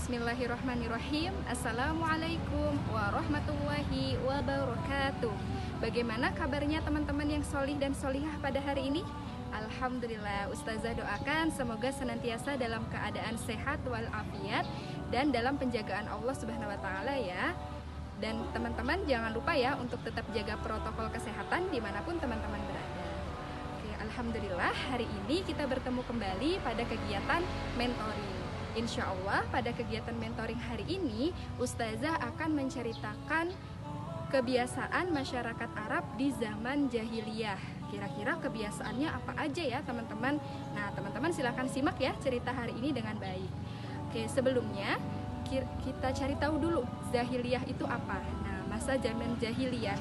Bismillahirrahmanirrahim. Assalamualaikum warahmatullahi wabarakatuh. Bagaimana kabarnya teman-teman yang solih dan solihah pada hari ini? Alhamdulillah, Ustazah doakan semoga senantiasa dalam keadaan sehat walafiat dan dalam penjagaan Allah Subhanahu wa Ta'ala ya. Dan teman-teman jangan lupa ya untuk tetap jaga protokol kesehatan dimanapun teman-teman berada. Oke, Alhamdulillah hari ini kita bertemu kembali pada kegiatan mentoring. Insya Allah pada kegiatan mentoring hari ini Ustazah akan menceritakan kebiasaan masyarakat Arab di zaman jahiliyah. Kira-kira kebiasaannya apa aja ya teman-teman? Nah teman-teman silahkan simak ya cerita hari ini dengan baik. Oke, sebelumnya kita cari tahu dulu jahiliyah itu apa. Nah masa zaman jahiliyah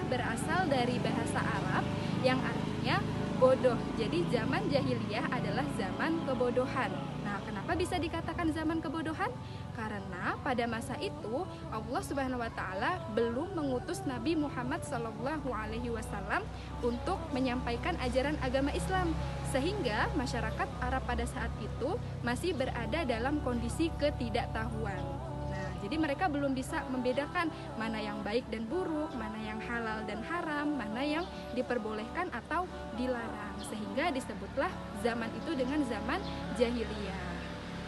berasal dari bahasa Arab yang artinya bodoh. Jadi zaman jahiliyah adalah zaman kebodohan. Nah, kenapa bisa dikatakan zaman kebodohan? Karena pada masa itu Allah Subhanahu wa Ta'ala belum mengutus Nabi Muhammad SAW untuk menyampaikan ajaran agama Islam, sehingga masyarakat Arab pada saat itu masih berada dalam kondisi ketidaktahuan. Jadi mereka belum bisa membedakan mana yang baik dan buruk, mana yang halal dan haram, mana yang diperbolehkan atau dilarang. Sehingga disebutlah zaman itu dengan zaman jahiliyah.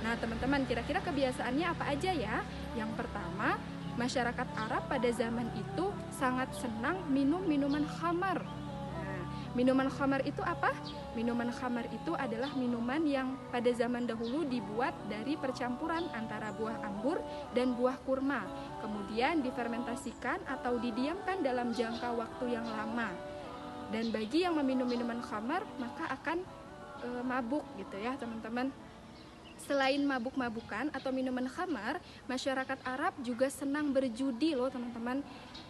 Nah teman-teman, kira-kira kebiasaannya apa aja ya? Yang pertama, masyarakat Arab pada zaman itu sangat senang minum minuman khamar. Minuman khamar itu apa? Minuman khamar itu adalah minuman yang pada zaman dahulu dibuat dari percampuran antara buah anggur dan buah kurma. Kemudian difermentasikan atau didiamkan dalam jangka waktu yang lama. Dan bagi yang meminum minuman khamar maka akan mabuk gitu ya teman-teman. Selain mabuk-mabukan atau minuman khamar, masyarakat Arab juga senang berjudi loh teman-teman.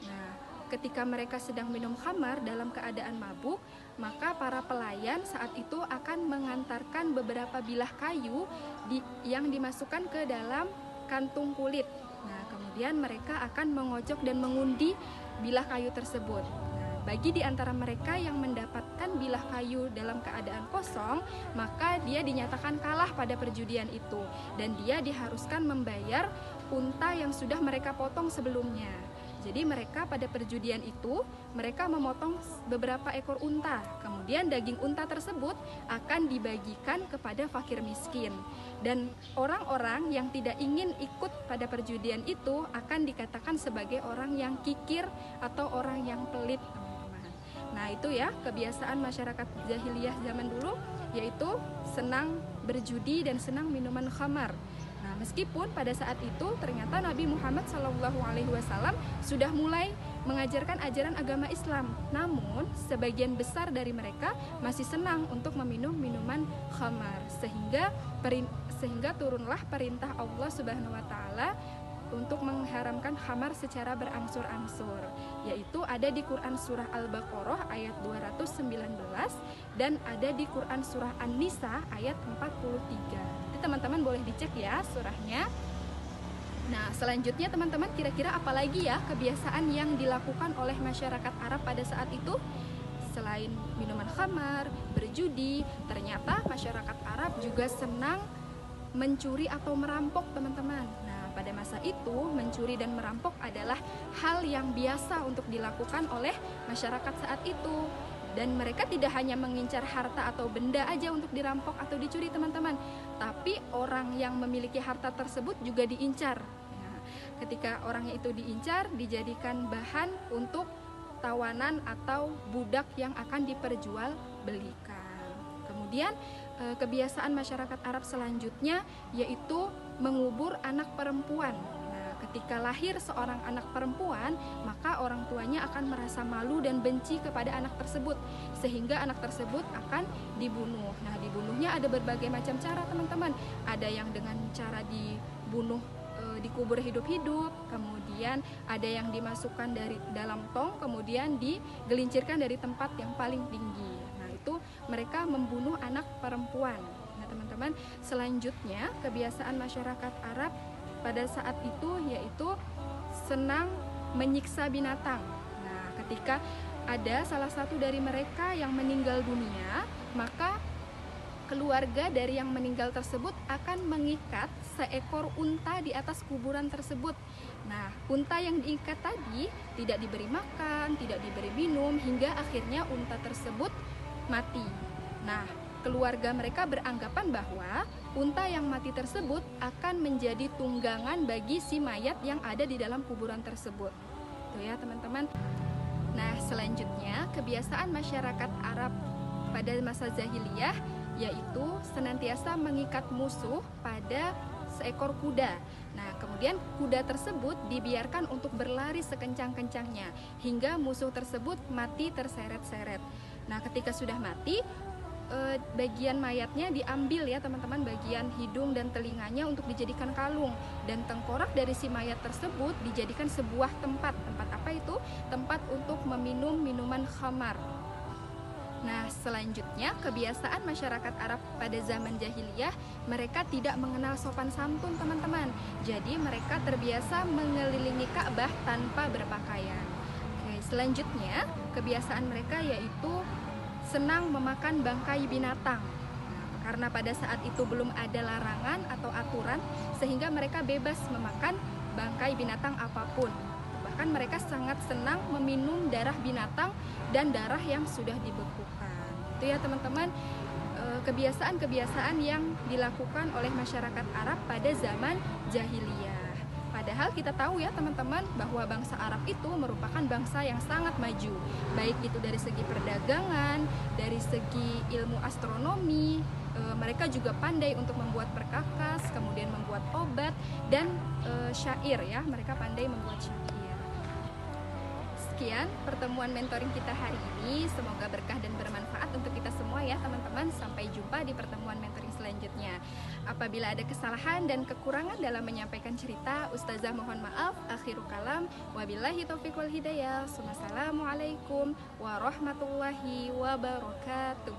Nah, ketika mereka sedang minum khamar dalam keadaan mabuk, maka para pelayan saat itu akan mengantarkan beberapa bilah kayu yang dimasukkan ke dalam kantung kulit. Nah, kemudian mereka akan mengocok dan mengundi bilah kayu tersebut. Nah, bagi di antara mereka yang mendapatkan bilah kayu dalam keadaan kosong, maka dia dinyatakan kalah pada perjudian itu dan dia diharuskan membayar unta yang sudah mereka potong sebelumnya. Jadi mereka pada perjudian itu, mereka memotong beberapa ekor unta. Kemudian daging unta tersebut akan dibagikan kepada fakir miskin. Dan orang-orang yang tidak ingin ikut pada perjudian itu akan dikatakan sebagai orang yang kikir atau orang yang pelit, teman-teman. Nah itu ya kebiasaan masyarakat jahiliyah zaman dulu, yaitu senang berjudi dan senang minuman khamar. Nah, meskipun pada saat itu ternyata Nabi Muhammad SAW sudah mulai mengajarkan ajaran agama Islam, namun sebagian besar dari mereka masih senang untuk meminum minuman khamar, sehingga turunlah perintah Allah Subhanahu wa Ta'ala untuk mengharamkan khamar secara berangsur-angsur, yaitu ada di Quran surah Al-Baqarah ayat 219 dan ada di Quran surah An-Nisa ayat 43. Teman-teman boleh dicek ya surahnya. Nah selanjutnya teman-teman, kira-kira apa lagi ya kebiasaan yang dilakukan oleh masyarakat Arab pada saat itu? Selain minuman khamar, berjudi, ternyata masyarakat Arab juga senang mencuri atau merampok teman-teman. Nah pada masa itu mencuri dan merampok adalah hal yang biasa untuk dilakukan oleh masyarakat saat itu. Dan mereka tidak hanya mengincar harta atau benda aja untuk dirampok atau dicuri teman-teman, tapi orang yang memiliki harta tersebut juga diincar. Nah, ketika orangnya itu diincar, dijadikan bahan untuk tawanan atau budak yang akan diperjualbelikan. Kemudian kebiasaan masyarakat Arab selanjutnya yaitu mengubur anak perempuan. Ketika lahir seorang anak perempuan, maka orang tuanya akan merasa malu dan benci kepada anak tersebut, sehingga anak tersebut akan dibunuh. Nah, dibunuhnya ada berbagai macam cara, teman-teman. Ada yang dengan cara dibunuh, dikubur hidup-hidup, kemudian ada yang dimasukkan dari dalam tong, kemudian digelincirkan dari tempat yang paling tinggi. Nah, itu mereka membunuh anak perempuan. Nah, teman-teman, selanjutnya kebiasaan masyarakat Arab pada saat itu yaitu senang menyiksa binatang. Nah, ketika ada salah satu dari mereka yang meninggal dunia, maka keluarga dari yang meninggal tersebut akan mengikat seekor unta di atas kuburan tersebut. Nah, unta yang diikat tadi tidak diberi makan, tidak diberi minum, hingga akhirnya unta tersebut mati. Nah, keluarga mereka beranggapan bahwa unta yang mati tersebut akan menjadi tunggangan bagi si mayat yang ada di dalam kuburan tersebut. Tuh ya teman-teman. Nah, selanjutnya kebiasaan masyarakat Arab pada masa jahiliyah yaitu senantiasa mengikat musuh pada seekor kuda. Nah, kemudian kuda tersebut dibiarkan untuk berlari sekencang-kencangnya hingga musuh tersebut mati terseret-seret. Nah, ketika sudah mati, bagian mayatnya diambil ya teman-teman, bagian hidung dan telinganya untuk dijadikan kalung, dan tengkorak dari si mayat tersebut dijadikan sebuah tempat. Tempat apa itu? Tempat untuk meminum minuman khamar. Nah, selanjutnya kebiasaan masyarakat Arab pada zaman jahiliyah, mereka tidak mengenal sopan santun teman-teman. Jadi mereka terbiasa mengelilingi Ka'bah tanpa berpakaian. Oke, selanjutnya kebiasaan mereka yaitu senang memakan bangkai binatang. Nah, karena pada saat itu belum ada larangan atau aturan, sehingga mereka bebas memakan bangkai binatang apapun. Bahkan mereka sangat senang meminum darah binatang dan darah yang sudah dibekukan. Itu ya teman-teman, kebiasaan-kebiasaan yang dilakukan oleh masyarakat Arab pada zaman jahiliyah. Padahal kita tahu ya teman-teman bahwa bangsa Arab itu merupakan bangsa yang sangat maju, baik itu dari segi perdagangan, dari segi ilmu astronomi. Mereka juga pandai untuk membuat perkakas, kemudian membuat obat dan syair ya, mereka pandai membuat syair. Sekian pertemuan mentoring kita hari ini, semoga berkah dan bermanfaat untuk kita semua ya teman-teman. Sampai jumpa di pertemuan mentoring selanjutnya. Apabila ada kesalahan dan kekurangan dalam menyampaikan cerita, Ustazah mohon maaf. Akhirul kalam, wabillahi taufiq wal hidayah. Wassalamualaikum warahmatullahi wabarakatuh.